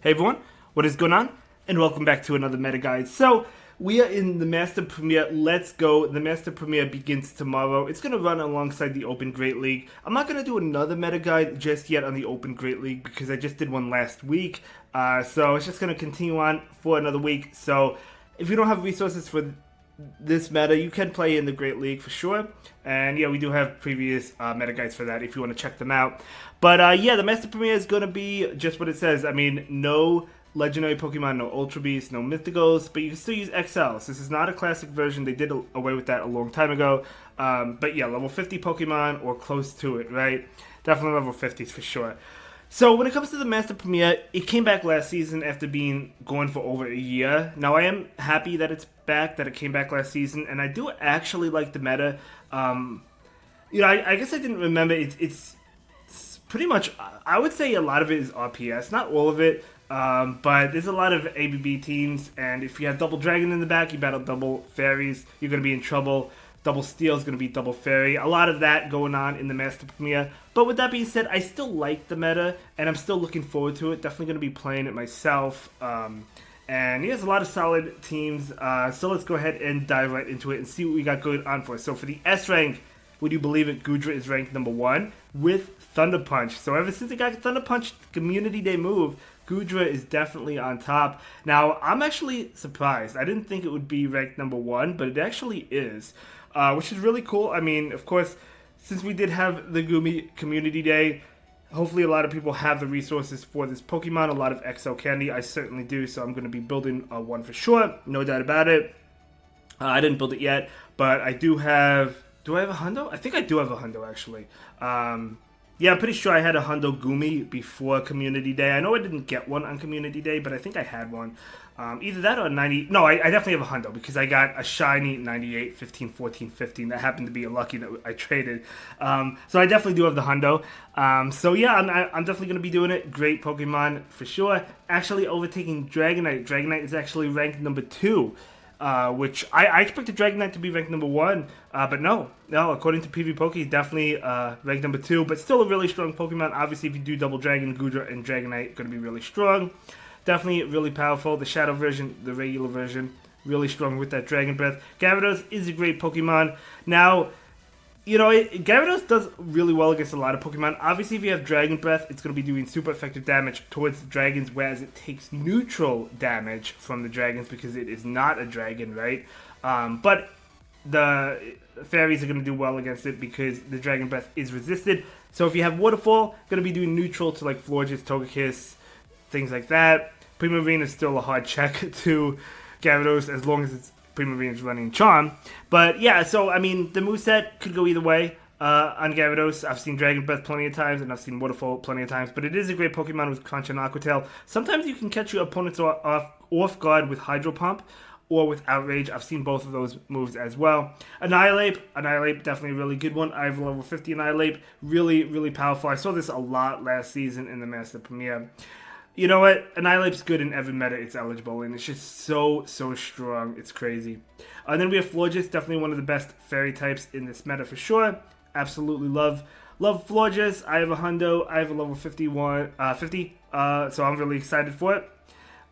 Hey everyone, what is going on? And welcome back to another meta guide. So, we are in the Master Premier. Let's go. The Master Premier begins tomorrow. It's going to run alongside the Open Great League. I'm not going to do another meta guide just yet on the Open Great League because I just did one last week. So, it's just going to continue on for another week. So, if you don't have resources for this meta, you can play in the Great League for sure. And yeah, we do have previous meta guides for that if you want to check them out. But yeah, the Master Premier is going to be just what it says. I mean, no legendary Pokemon, no Ultra Beasts, no Mythicals, but you can still use XLs. This is not a classic version. They did away with that a long time ago. But yeah, level 50 Pokemon or close to it, right? Definitely level 50s for sure. So when it comes to the Master Premier, it came back last season after being gone for over a year. Now I am happy that it's back, that it came back last season, and I do actually like the meta. I guess I didn't remember. It's pretty much, I would say a lot of it is RPS, not all of it, but there's a lot of ABB teams, and if you have double Dragon in the back, you battle double Fairies, you're going to be in trouble. Double Steel is going to be double Fairy. A lot of that going on in the Master Premier. But with that being said, I still like the meta, and I'm still looking forward to it. Definitely going to be playing it myself. And he has a lot of solid teams. So let's go ahead and dive right into it and see what we got going on for us. So for the S rank, would you believe it, Goodra is ranked number 1 with Thunder Punch. So ever since it got Thunder Punch Community Day move, Goodra is definitely on top. Now, I'm actually surprised. I didn't think it would be ranked number 1, but it actually is. Which is really cool. I mean, of course, since we did have the Gumi Community Day, hopefully a lot of people have the resources for this Pokemon, a lot of XL candy. I certainly do, so I'm going to be building one for sure, no doubt about it. I didn't build it yet, but I do have... Do I have a Hundo? I think I do have a Hundo, actually. Yeah, I'm pretty sure I had a Hundo Gumi before Community Day. I know I didn't get one on Community Day, but I think I had one. Either that or 90... No, I definitely have a Hundo because I got a shiny 98, 15, 14, 15. That happened to be a lucky that I traded. So I definitely do have the Hundo. So yeah, I'm definitely going to be doing it. Great Pokemon for sure. Actually overtaking Dragonite. Dragonite is actually ranked number 2. Which I expected Dragonite to be ranked number 1, but no, according to PvPoke, he's definitely ranked number 2, but still a really strong Pokemon. Obviously, if you do double Dragon, Goodra and Dragonite, going to be really strong. Definitely really powerful. The Shadow version, the regular version, really strong with that Dragon Breath. Gyarados is a great Pokemon. Now, you know, Gyarados does really well against a lot of Pokemon. Obviously, if you have Dragon Breath, it's going to be doing super effective damage towards the dragons, whereas it takes neutral damage from the dragons because it is not a dragon, right? But the fairies are going to do well against it because the Dragon Breath is resisted. So if you have Waterfall, going to be doing neutral to like Florges, Togekiss, things like that. Primarine is still a hard check to Gyarados as long as it's Primarine is running Charm. But yeah, so I mean, the moveset could go either way on Gyarados. I've seen Dragon Breath plenty of times, and I've seen Waterfall plenty of times, but it is a great Pokemon with Crunch and Aqua Tail. Sometimes you can catch your opponents off guard with Hydro Pump or with Outrage. I've seen both of those moves as well. Annihilate, definitely a really good one. I have a level 50 Annihilate, really, really powerful. I saw this a lot last season in the Master Premier. You know what? Annihilate's good in every meta it's eligible in. It's just so strong. It's crazy. And then we have Florges, definitely one of the best fairy types in this meta for sure. Absolutely love Florges. I have a Hundo. I have a level 50, so I'm really excited for it.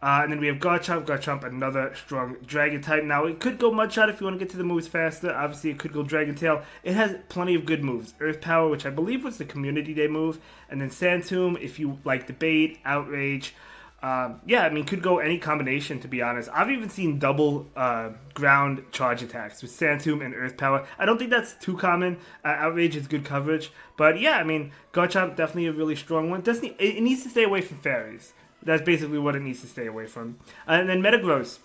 And then we have Garchomp, another strong Dragon type. Now, it could go Mudshot if you want to get to the moves faster. Obviously, it could go Dragon Tail. It has plenty of good moves. Earth Power, which I believe was the Community Day move. And then Sand Tomb, if you like Debate, Outrage. Yeah, I mean, could go any combination, to be honest. I've even seen double ground charge attacks with Sand Tomb and Earth Power. I don't think that's too common. Outrage is good coverage. But yeah, I mean, Garchomp, definitely a really strong one. It needs to stay away from fairies. That's basically what it needs to stay away from. And then Metagross.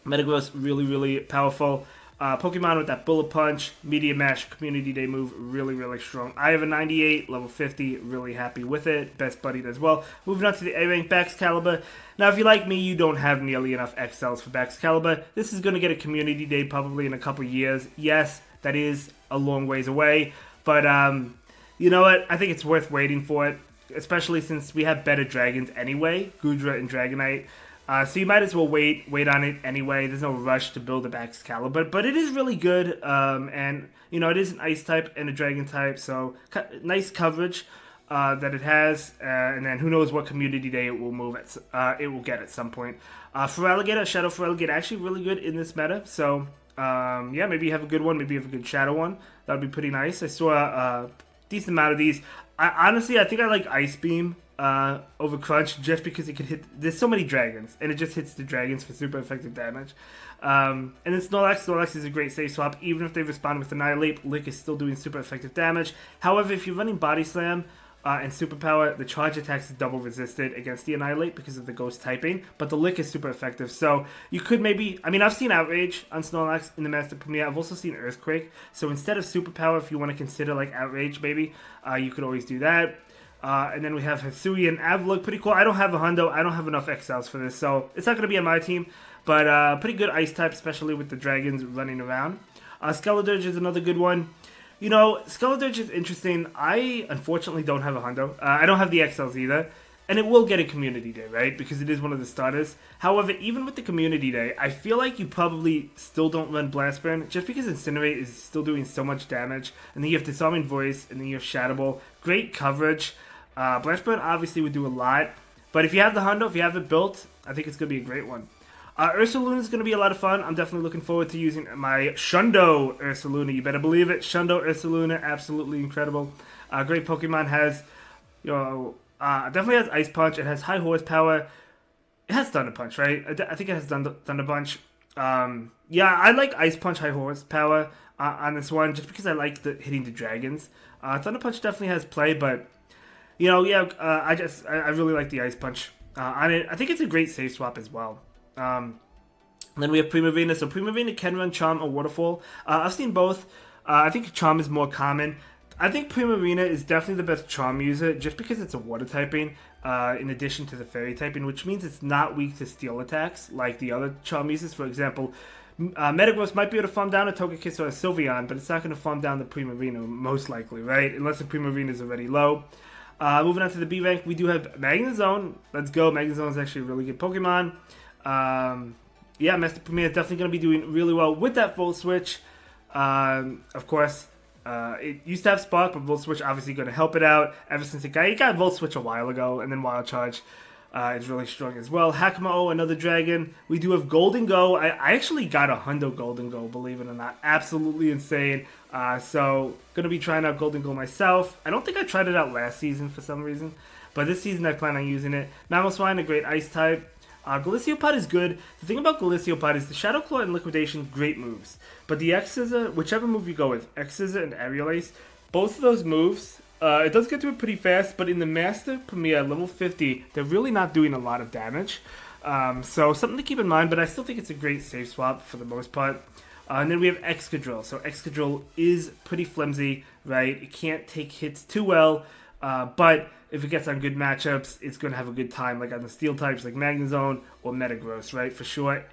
Metagross, really, really powerful. Pokemon with that Bullet Punch, Media Mash, Community Day move, really, really strong. I have a 98, level 50, really happy with it. Best buddied as well. Moving on to the A-Rank Baxcalibur. Now, if you're like me, you don't have nearly enough XLs for Baxcalibur. This is going to get a Community Day probably in a couple years. Yes, that is a long ways away. But, you know what? I think it's worth waiting for it. Especially since we have better dragons anyway, Goodra and Dragonite. So you might as well wait on it anyway. There's no rush to build a Baxcalibur, but it is really good. And, you know, it is an Ice type and a Dragon type, so nice coverage. that it has, and then who knows what community day it will it will get at some point. Feraligatr, Shadow Feraligatr, actually really good in this meta. So yeah, maybe you have a good one, maybe you have a good Shadow one. That would be pretty nice. I saw a decent amount of these. Honestly, I think I like Ice Beam over Crunch just because it could hit. There's so many dragons, and it just hits the dragons for super effective damage. And then Snorlax is a great safe swap. Even if they respond with Annihilate, Lick is still doing super effective damage. However, if you're running Body Slam and Superpower, the charge attacks is double resisted against the Annihilate because of the Ghost typing, but the Lick is super effective. So you could maybe, I mean, I've seen Outrage on Snorlax in the Master Premier. I've also seen Earthquake. So instead of Superpower, if you want to consider like Outrage, maybe, you could always do that. And then we have Hisui and Avluk. Pretty cool. I don't have a Hundo. I don't have enough XLs for this, so it's not going to be on my team. But pretty good Ice type, especially with the dragons running around. Skeledirge is another good one. You know, Skeledirge is interesting. I, unfortunately, don't have a Hundo. I don't have the XLs either. And it will get a Community Day, right? Because it is one of the starters. However, even with the Community Day, I feel like you probably still don't run Blast Burn, just because Incinerate is still doing so much damage. And then you have Disarming Voice, and then you have Shadow Ball. Great coverage. Blast Burn obviously would do a lot. But if you have the Hundo, if you have it built, I think it's going to be a great one. Ursaluna is going to be a lot of fun. I'm definitely looking forward to using my Shundo Ursaluna. You better believe it. Shundo Ursaluna, absolutely incredible. Great Pokemon. Has, you know, definitely has Ice Punch. It has high horsepower. It has Thunder Punch, right? I think it has Thunder Punch. Yeah, I like Ice Punch, high horsepower on this one, just because I like hitting the dragons. Thunder Punch definitely has play, but you know, yeah, I really like the Ice Punch on it. I think it's a great safe swap as well. Then we have Primarina. So Primarina can run Charm or Waterfall. I've seen both. I think Charm is more common. I think Primarina is definitely the best Charm user just because it's a Water typing in addition to the Fairy typing, which means it's not weak to Steel attacks like the other Charm users. For example, Metagross might be able to farm down a Togekiss or a Sylveon, but it's not going to farm down the Primarina most likely, right? Unless the Primarina is already low. Moving on to the B rank, we do have Magnezone. Let's go. Magnezone is actually a really good Pokemon. Yeah, Master Premier is definitely going to be doing really well with that Volt Switch. Of course, it used to have Spark, but Volt Switch obviously going to help it out. Ever since it got Volt Switch a while ago, and then Wild Charge is really strong as well. Hakamo, another dragon. We do have Golden Go. I actually got a Hundo Golden Go, believe it or not. Absolutely insane. So, going to be trying out Golden Go myself. I don't think I tried it out last season for some reason, but this season I plan on using it. Mamoswine, a great Ice type. Galiciopod is good. The thing about Galiciopod is the Shadow Claw and Liquidation, great moves. But the X-Scissor, whichever move you go with, X-Scissor and Aerial Ace, both of those moves, it does get to it pretty fast, but in the Master Premier level 50, they're really not doing a lot of damage. So something to keep in mind, but I still think it's a great safe swap for the most part. And then we have Excadrill. So Excadrill is pretty flimsy, right? It can't take hits too well, but if it gets on good matchups, it's going to have a good time, like on the Steel types like Magnezone or Metagross, right? For sure.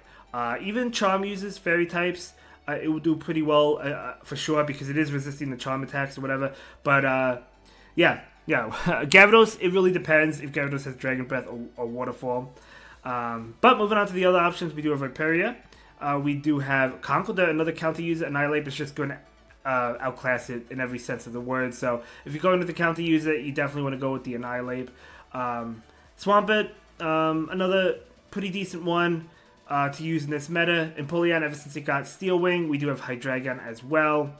Even Charm uses Fairy types. It will do pretty well for sure because it is resisting the Charm attacks or whatever. But yeah. Gyarados, it really depends if Gyarados has Dragon Breath or Waterfall. But moving on to the other options, we do have Viperia. We do have Conkeldurr, another counter user. Annihilate is just going to outclass it in every sense of the word. So if you're going with the counter user, you definitely want to go with the Annihilate. Swampert, another pretty decent one to use in this meta. Empoleon, ever since it got Steel Wing, we do have Hydreigon as well.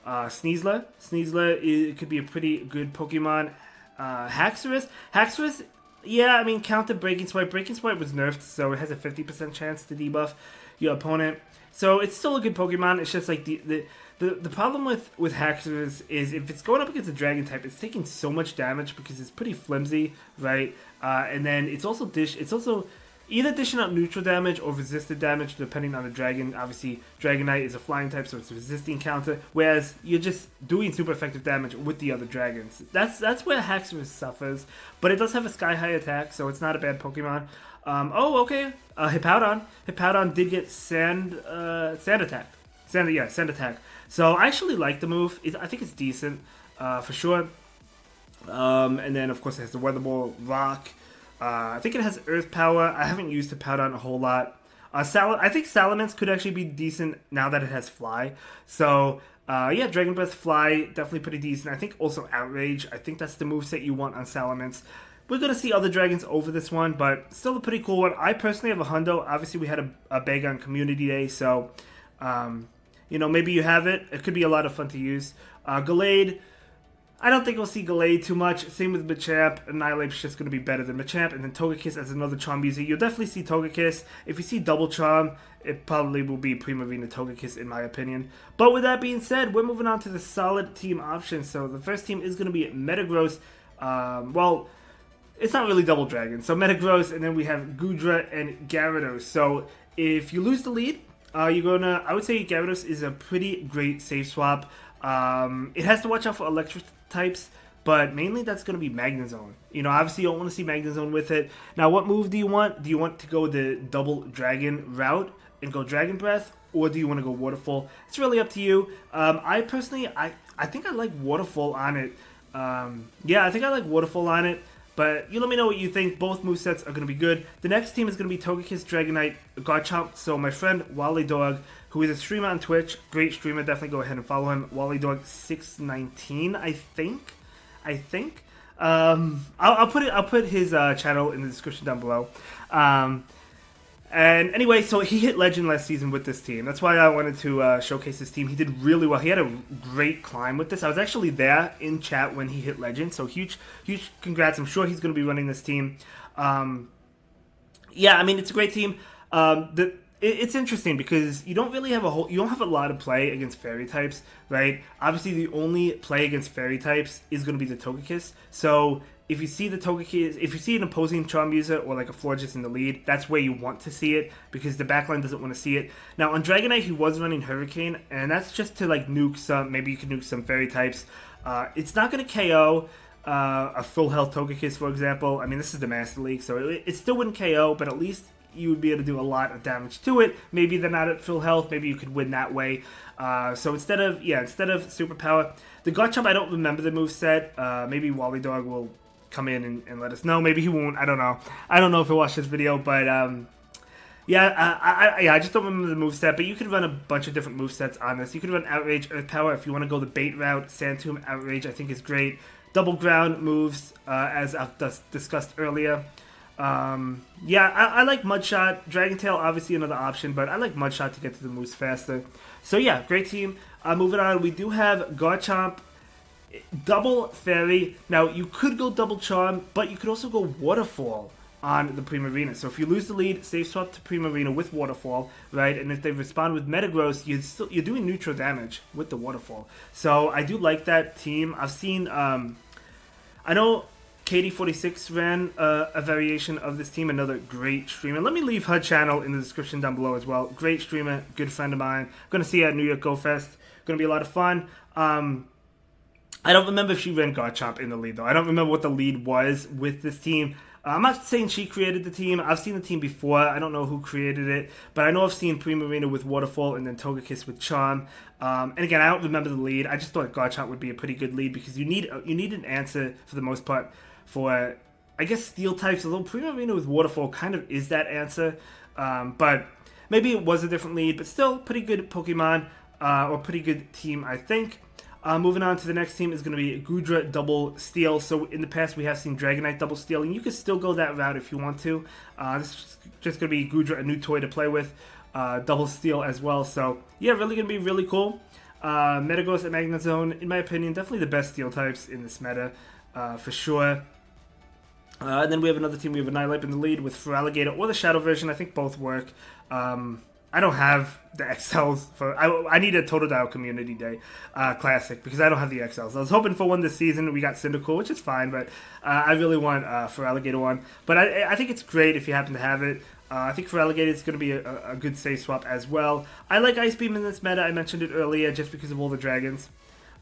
Sneasler, it could be a pretty good Pokemon. Haxorus, yeah, I mean, counter Breaking Swipe. Breaking Swipe was nerfed, so it has a 50% chance to debuff your opponent. So it's still a good Pokemon. It's just like the problem with Haxorus is if it's going up against a Dragon type, it's taking so much damage because it's pretty flimsy, right? And then it's also either dishing out neutral damage or resisted damage depending on the dragon. Obviously, Dragonite is a flying type, so it's a resisting counter, whereas you're just doing super effective damage with the other dragons. That's where Haxorus suffers, but it does have a sky high attack, so it's not a bad Pokemon. Okay. Hippowdon. Hippowdon did get Sand Attack. Sand Attack. So I actually like the move. I think it's decent, for sure. And then, of course, it has the Weather Ball, Rock. I think it has Earth Power. I haven't used Hippowdon a whole lot. I think Salamence could actually be decent now that it has Fly. So, yeah, Dragon Breath, Fly, definitely pretty decent. I think also Outrage. I think that's the moveset you want on Salamence. We're going to see other dragons over this one, but still a pretty cool one. I personally have a hundo. Obviously, we had a bag on Community Day, so, you know, maybe you have it. It could be a lot of fun to use. Gallade, I don't think we'll see Gallade too much. Same with Machamp. Annihilape's just going to be better than Machamp. And then Togekiss as another Charm user. You'll definitely see Togekiss. If you see Double Charm, it probably will be Primarina Togekiss in my opinion. But with that being said, we're moving on to the solid team options. So the first team is going to be Metagross. Well, it's not really Double Dragon. So Metagross, and then we have Goodra and Gyarados. So if you lose the lead, you're gonna. I would say Gyarados is a pretty great safe swap. It has to watch out for electric types, but mainly that's going to be Magnezone. You know, obviously you don't want to see Magnezone with it. Now, what move do you want? Do you want to go the Double Dragon route and go Dragon Breath, or do you want to go Waterfall? It's really up to you. I personally, I think I like Waterfall on it. Yeah, I think I like Waterfall on it. But you let me know what you think. Both movesets are going to be good. The next team is going to be Togekiss, Dragonite, Garchomp. So my friend Wally Dog, who is a streamer on Twitch, great streamer, definitely go ahead and follow him. Wally Dog 619, I think. I'll put his channel in the description down below. And anyway, so he hit Legend last season with this team. That's why I wanted to showcase this team. He did really well. He had a great climb with this. I was actually there in chat when he hit Legend. So huge congrats. I'm sure he's going to be running this team. Yeah, I mean, it's a great team. It's interesting because you don't really have you don't have a lot of play against fairy types, right? Obviously, the only play against fairy types is going to be the Togekiss. So if you see the Togekiss, if you see an opposing Charm user or like a Florges in the lead, that's where you want to see it because the backline doesn't want to see it. Now on Dragonite, he was running Hurricane, and that's just to like nuke some. Maybe you can nuke some fairy types. It's not going to KO a full health Togekiss, for example. I mean, this is the Master League, so it still wouldn't KO, but at least you would be able to do a lot of damage to it. Maybe they're not at full health. Maybe you could win that way. So instead of Superpower, the Garchomp, I don't remember the moveset. Maybe Wally Dog will come in and let us know. Maybe he won't. I don't know. I don't know if he'll watch this video, but I just don't remember the moveset. But you could run a bunch of different movesets on this. You could run Outrage, Earth Power if you want to go the bait route. Sand Tomb, Outrage, I think is great. Double Ground moves, as I've discussed earlier. Yeah, I like Mudshot. Dragon Tail, obviously another option, but I like Mudshot to get to the moves faster. So yeah, great team. Moving on, we do have Garchomp, Double Fairy. Now, you could go Double Charm, but you could also go Waterfall on the Primarina. So if you lose the lead, safe swap to Primarina with Waterfall, right? And if they respond with Metagross, you're doing neutral damage with the Waterfall. So I do like that team. I've seen, I know KD46 ran a variation of this team, another great streamer. Let me leave her channel in the description down below as well. Great streamer, good friend of mine. Going to see her at New York Go Fest. Going to be a lot of fun. I don't remember if she ran Garchomp in the lead, though. I don't remember what the lead was with this team. I'm not saying she created the team. I've seen the team before. I don't know who created it, but I know I've seen Primarina with Waterfall and then Togekiss with Charm. And again, I don't remember the lead. I just thought Garchomp would be a pretty good lead because you need an answer for the most part for, I guess, Steel types. Although Primarina with Waterfall kind of is that answer, but maybe it was a different lead. But still, pretty good Pokemon or pretty good team, I think. Moving on to the next team is going to be Goodra Double Steel. So in the past we have seen Dragonite Double Steel, and you can still go that route if you want to. This is just going to be Goodra, a new toy to play with. Double Steel as well. So yeah, really going to be really cool. Metagross and Magnezone, in my opinion, definitely the best Steel types in this meta, for sure. And then we have another team. We have Annihilape in the lead with Feraligatr or the Shadow version. I think both work. I don't have the XLs for. I need a Totodile Community Day Classic because I don't have the XLs. I was hoping for one this season. We got Cyndaquil, which is fine, but I really want Feraligatr one. But I think it's great if you happen to have it. I think Feraligatr is going to be a good safe swap as well. I like Ice Beam in this meta. I mentioned it earlier just because of all the dragons.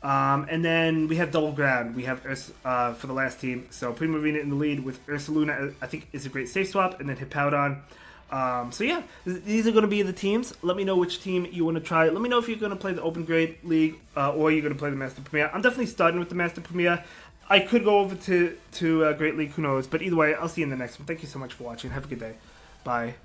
And then we have Double Ground. We have for the last team. So Primarina in the lead with Ursaluna, I think is a great safe swap. And then Hippowdon. So yeah, these are going to be the teams. Let me know which team you want to try. Let me know if you're going to play the Open Grade League or you're going to play the Master Premier. I'm definitely starting with the Master Premier. I could go over to Great League, who knows. But either way, I'll see you in the next one. Thank you so much for watching. Have a good day. Bye.